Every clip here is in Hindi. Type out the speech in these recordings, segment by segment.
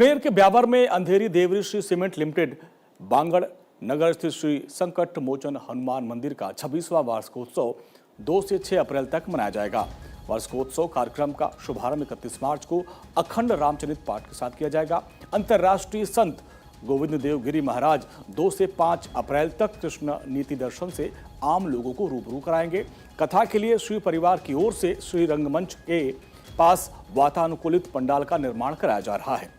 अजमेर के ब्यावर में अंधेरी देवरी श्री सीमेंट लिमिटेड बांगड़ नगर स्थित श्री संकट मोचन हनुमान मंदिर का 26वां वार्षिकोत्सव 2 से 6 अप्रैल तक मनाया जाएगा। वार्षिकोत्सव कार्यक्रम का शुभारंभ 31 मार्च को अखंड रामचरित पाठ के साथ किया जाएगा। अंतर्राष्ट्रीय संत गोविंद देव गिरी महाराज 2 से 5 अप्रैल तक कृष्ण नीति दर्शन से आम लोगों को रूबरू कराएंगे। कथा के लिए श्री परिवार की ओर से श्री रंगमंच के पास वातानुकूलित पंडाल का निर्माण कराया जा रहा है।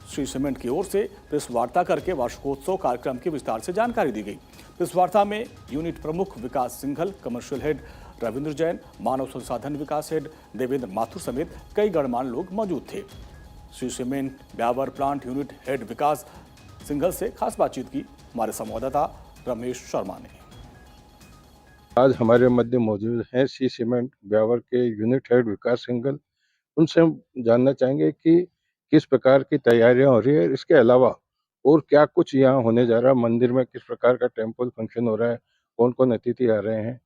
श्री सीमेंट की ओर से प्रेस वार्ता करके वार्षिकोत्सव कार्यक्रम की विस्तार से जानकारी दी गई। प्रेस वार्ता में यूनिट प्रमुख विकास सिंघल, कमर्शियल हेड रविंद्र जैन, मानव संसाधन विकास हेड देवेंद्र माथुर समेत कई गणमान्य लोग मौजूद थे। Shri cement Beawar plant unit head Vikas Singhal से खास बातचीत की हमारे संवाददाता रमेश शर्मा ने। आज हमारे मध्य मौजूद हैं श्री सीमेंट ब्यावर के यूनिट हेड विकास सिंघल। उनसे हम जानना चाहेंगे कि किस प्रकार की तैयारियां हो रही है, इसके अलावा और क्या कुछ यहाँ होने जा रहा है। मंदिर में किस प्रकार का टेम्पल फंक्शन हो रहा है, कौन कौन अतिथि आ रहे हैं।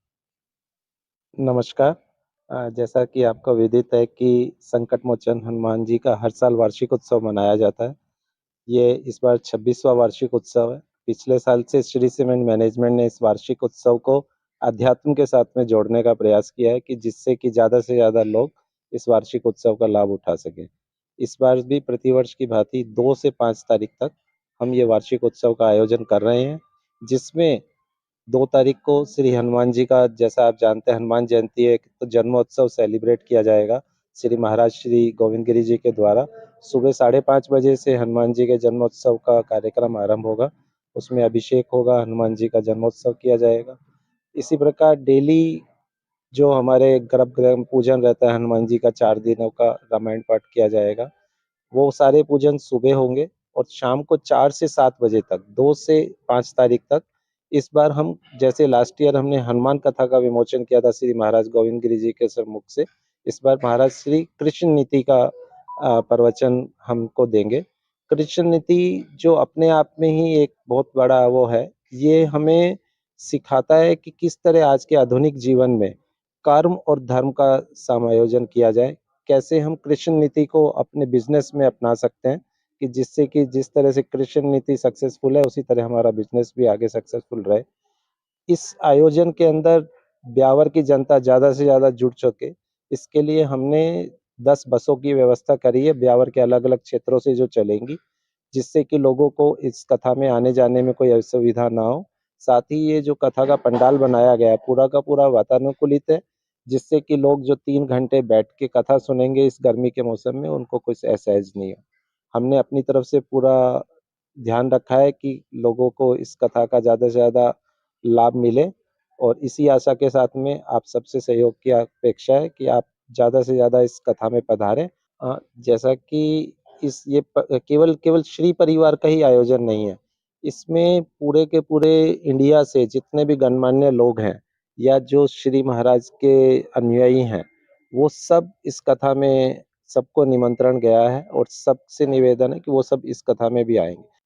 नमस्कार। जैसा कि आपको विदित है कि संकट मोचन हनुमान जी का हर साल वार्षिक उत्सव मनाया जाता है। ये इस बार 26वां वार्षिक उत्सव है। पिछले साल से श्री सीमेंट मैनेजमेंट ने इस वार्षिक उत्सव को अध्यात्म के साथ में जोड़ने का प्रयास किया है कि जिससे कि ज़्यादा से ज़्यादा लोग इस वार्षिक उत्सव का लाभ उठा सकें। इस बार भी प्रतिवर्ष की भांति 2 से 5 तारीख तक हम ये वार्षिक उत्सव का आयोजन कर रहे हैं, जिसमें 2 तारीख को श्री हनुमान जी का, जैसा आप जानते हैं हनुमान जयंती है, तो जन्मोत्सव सेलिब्रेट किया जाएगा। श्री महाराज श्री गोविंद गिरी जी के द्वारा सुबह 5:30 बजे से हनुमान जी के जन्मोत्सव का कार्यक्रम आरंभ होगा। उसमें अभिषेक होगा, हनुमान जी का जन्मोत्सव किया जाएगा। इसी प्रकार डेली जो हमारे गर्भगृह पूजन रहता है, हनुमान जी का 4 दिनों का रामायण पाठ किया जाएगा। वो सारे पूजन सुबह होंगे और शाम को 4 से 7 बजे तक, 2 से 5 तारीख तक। इस बार हम, जैसे लास्ट ईयर हमने हनुमान कथा का विमोचन किया था श्री महाराज गोविंद गिरी जी के सम्मुख से, इस बार महाराज श्री कृष्ण नीति का प्रवचन हमको देंगे। कृष्ण नीति जो अपने आप में ही एक बहुत बड़ा वो है, ये हमें सिखाता है कि किस तरह आज के आधुनिक जीवन में कर्म और धर्म का समायोजन किया जाए, कैसे हम कृष्ण नीति को अपने बिजनेस में अपना सकते हैं कि जिससे कि जिस तरह से कृष्ण नीति सक्सेसफुल है, उसी तरह हमारा बिजनेस भी आगे सक्सेसफुल रहे। इस आयोजन के अंदर ब्यावर की जनता ज़्यादा से ज़्यादा जुड़ सके, इसके लिए हमने 10 बसों की व्यवस्था करी है, ब्यावर के अलग-अलग क्षेत्रों से जो चलेंगी, जिससे कि लोगों को इस कथा में आने-जाने में कोई असुविधा ना हो। साथ ही ये जो कथा का पंडाल बनाया गया है, पूरा का पूरा वातानुकूलित है, जिससे कि लोग जो 3 घंटे बैठ के कथा सुनेंगे इस गर्मी के मौसम में, उनको कुछ असहज नहीं हो। हमने अपनी तरफ से पूरा ध्यान रखा है कि लोगों को इस कथा का ज़्यादा से ज़्यादा लाभ मिले, और इसी आशा के साथ में आप सबसे सहयोग की अपेक्षा है कि आप ज़्यादा से ज़्यादा इस कथा में पधारें। जैसा कि केवल श्री परिवार का ही आयोजन नहीं है, इसमें पूरे के पूरे इंडिया से जितने भी गणमान्य लोग हैं या जो श्री महाराज के अनुयायी हैं, वो सब इस कथा में, सबको निमंत्रण गया है और सबसे निवेदन है कि वो सब इस कथा में भी आएंगे।